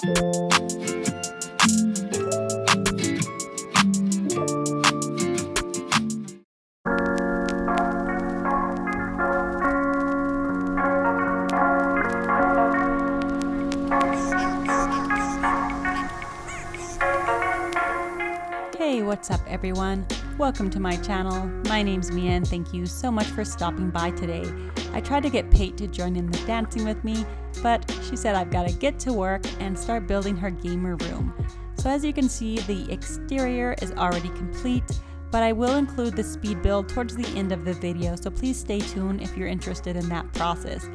Hey, what's up everyone? Welcome to my channel. My name's Mia and thank you so much for stopping by today. I tried to get Pate to join in the dancing with me, but she said I've got to get to work and start building her gamer room. So as you can see, the exterior is already complete, but I will include the speed build towards the end of the video, so please stay tuned if you're interested in that process.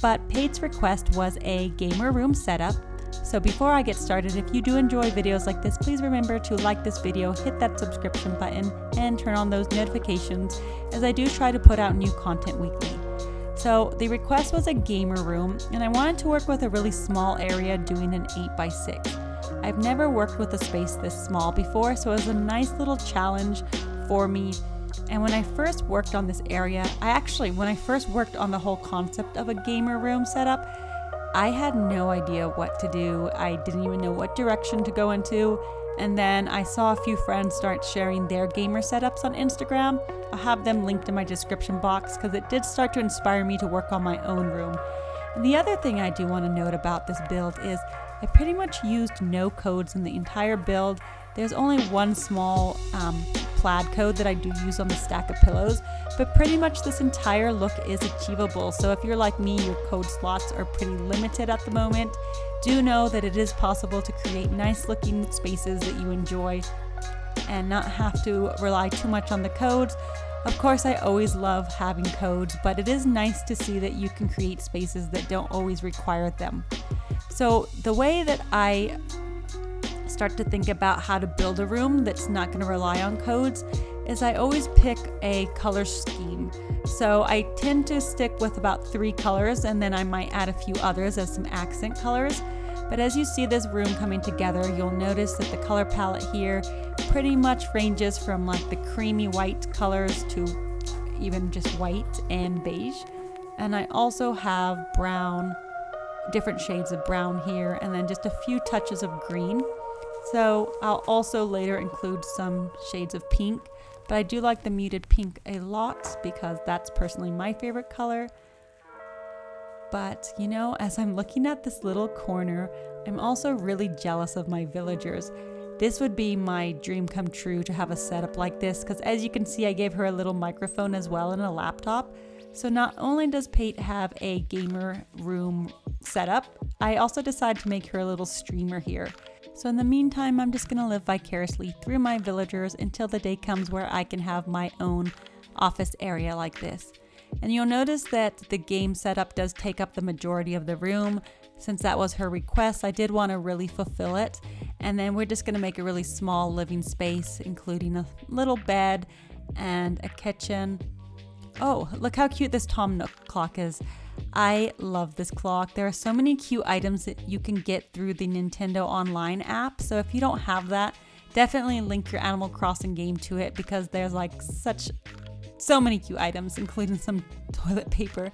But Pate's request was a gamer room setup. So before I get started, if you do enjoy videos like this, please remember to like this video, hit that subscription button, and turn on those notifications as I do try to put out new content weekly. So the request was a gamer room, and I wanted to work with a really small area doing an 8x6. I've never worked with a space this small before, so it was a nice little challenge for me. And when I first worked on this area, when I first worked on the whole concept of a gamer room setup, I had no idea what to do. I didn't even know what direction to go into. And then I saw a few friends start sharing their gamer setups on Instagram. I'll have them linked in my description box because it did start to inspire me to work on my own room. And the other thing I do want to note about this build is I pretty much used no codes in the entire build. There's only one small plaid code that I do use on the stack of pillows, but pretty much this entire look is achievable. So if you're like me, your code slots are pretty limited at the moment, do know that it is possible to create nice looking spaces that you enjoy and not have to rely too much on the codes. Of course, I always love having codes, but it is nice to see that you can create spaces that don't always require them. So the way that I start to think about how to build a room that's not going to rely on codes is I always pick a color scheme. So I tend to stick with about 3 colors, and then I might add a few others as some accent colors. But as you see this room coming together, you'll notice that the color palette here pretty much ranges from like the creamy white colors to even just white and beige. And I also have brown, different shades of brown here, and then just a few touches of green. So I'll also later include some shades of pink, but I do like the muted pink a lot because that's personally my favorite color. But you know, as I'm looking at this little corner, I'm also really jealous of my villagers. This would be my dream come true to have a setup like this, because as you can see, I gave her a little microphone as well and a laptop. So not only does Pate have a gamer room setup, I also decided to make her a little streamer here. So in the meantime, I'm just going to live vicariously through my villagers until the day comes where I can have my own office area like this. And you'll notice that the game setup does take up the majority of the room. Since that was her request, I did want to really fulfill it. And then we're just going to make a really small living space, including a little bed and a kitchen. Oh, look how cute this Tom Nook clock is. I love this clock. There are so many cute items that you can get through the Nintendo Online app. So if you don't have that, definitely link your Animal Crossing game to it because there's like so many cute items, including some toilet paper.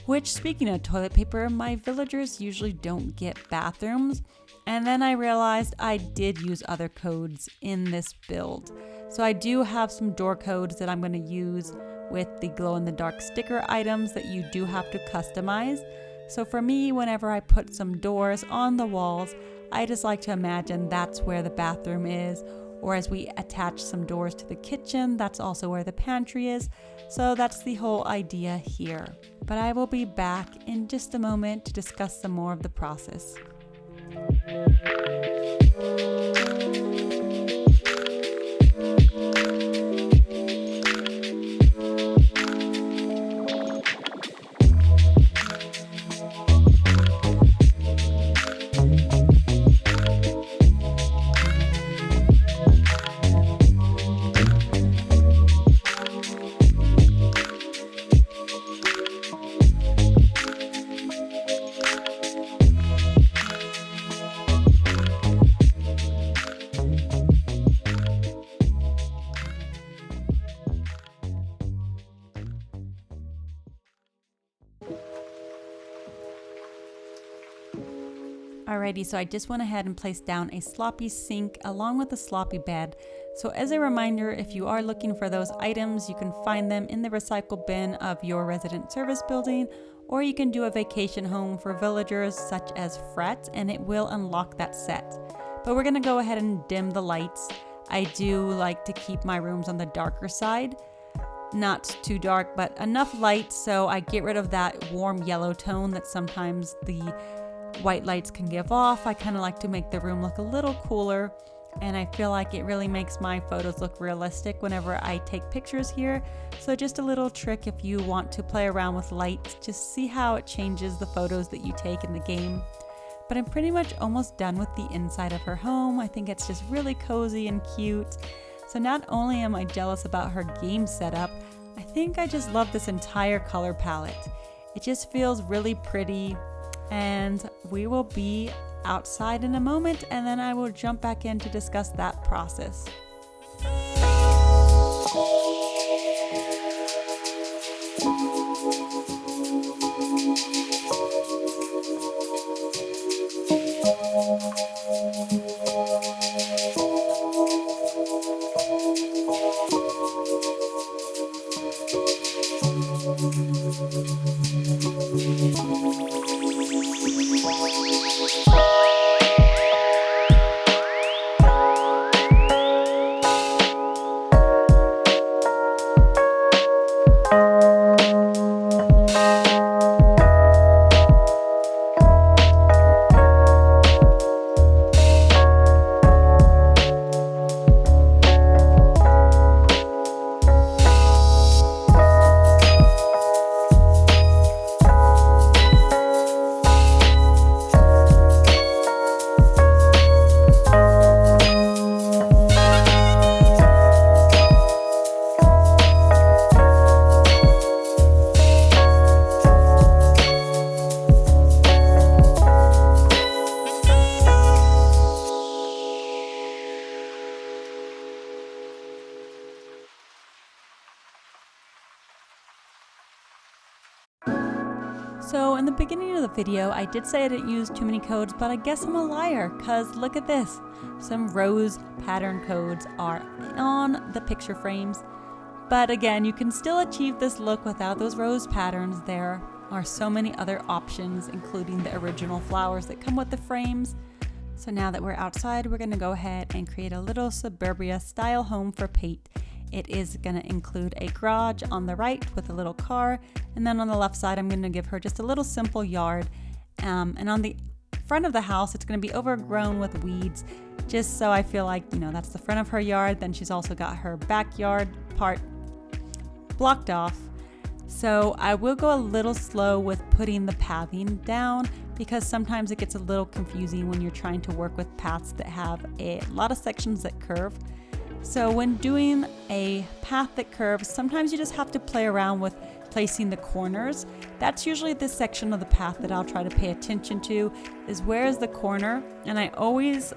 Which, speaking of toilet paper, my villagers usually don't get bathrooms. And then I realized I did use other codes in this build. So I do have some door codes that I'm going to use with the glow-in-the-dark sticker items that you do have to customize. So for me, whenever I put some doors on the walls, I just like to imagine that's where the bathroom is, or as we attach some doors to the kitchen, that's also where the pantry is. So that's the whole idea here. But I will be back in just a moment to discuss some more of the process. Alrighty, so I just went ahead and placed down a sloppy sink along with a sloppy bed. So as a reminder, if you are looking for those items, you can find them in the recycle bin of your resident service building, or you can do a vacation home for villagers such as Fret, and it will unlock that set. But we're gonna go ahead and dim the lights. I do like to keep my rooms on the darker side. Not too dark, but enough light so I get rid of that warm yellow tone that sometimes the white lights can give off. I kind of like to make the room look a little cooler, and I feel like it really makes my photos look realistic whenever I take pictures here. So just a little trick if you want to play around with lights, just see how it changes the photos that you take in the game. But I'm pretty much almost done with the inside of her home. I think it's just really cozy and cute. So not only am I jealous about her game setup, I think I just love this entire color palette. It just feels really pretty, and we will be outside in a moment, and then I will jump back in to discuss that process. So in the beginning of the video, I did say I didn't use too many codes, but I guess I'm a liar, cause look at this. Some rose pattern codes are on the picture frames. But again, you can still achieve this look without those rose patterns. There are so many other options, including the original flowers that come with the frames. So now that we're outside, we're gonna go ahead and create a little suburbia style home for Pate. It is gonna include a garage on the right with a little car, and then on the left side, I'm gonna give her just a little simple yard. And on the front of the house, it's gonna be overgrown with weeds, just so I feel like, you know, that's the front of her yard. Then she's also got her backyard part blocked off. So I will go a little slow with putting the pathing down, because sometimes it gets a little confusing when you're trying to work with paths that have a lot of sections that curve. So when doing a path that curves, sometimes you just have to play around with placing the corners. That's usually the section of the path that I'll try to pay attention to, is where is the corner. And I always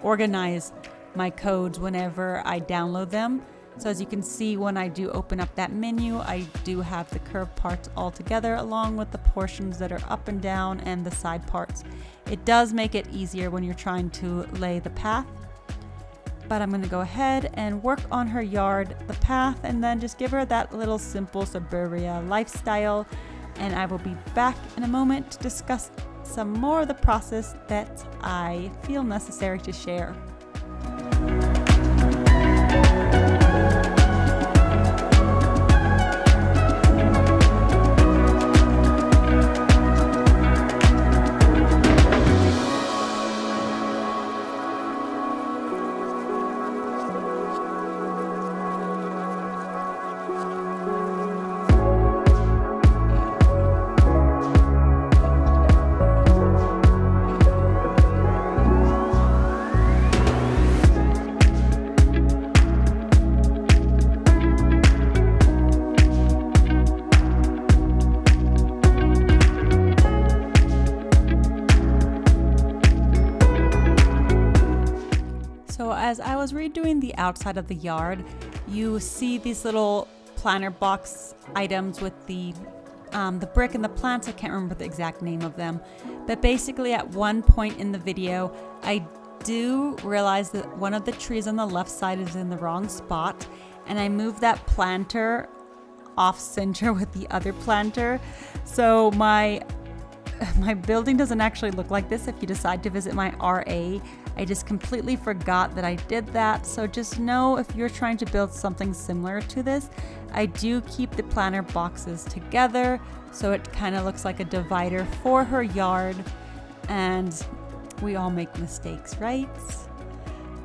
organize my codes whenever I download them. So as you can see, when I do open up that menu, I do have the curved parts all together, along with the portions that are up and down and the side parts. It does make it easier when you're trying to lay the path. But I'm gonna go ahead and work on her yard, the path, and then just give her that little simple suburbia lifestyle. And I will be back in a moment to discuss some more of the process that I feel necessary to share. As I was redoing the outside of the yard, you see these little planter box items with the the brick and the plants. I can't remember the exact name of them. But basically at one point in the video, I do realize that one of the trees on the left side is in the wrong spot. And I moved that planter off center with the other planter. So my building doesn't actually look like this if you decide to visit my RA. I just completely forgot that I did that. So just know if you're trying to build something similar to this, I do keep the planter boxes together so it kind of looks like a divider for her yard. And we all make mistakes, right?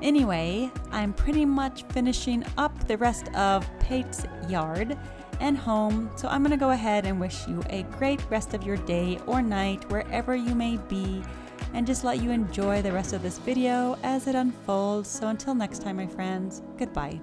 Anyway, I'm pretty much finishing up the rest of Pate's yard and home, so I'm gonna go ahead and wish you a great rest of your day or night wherever you may be, and just let you enjoy the rest of this video as it unfolds. So until next time, my friends, goodbye.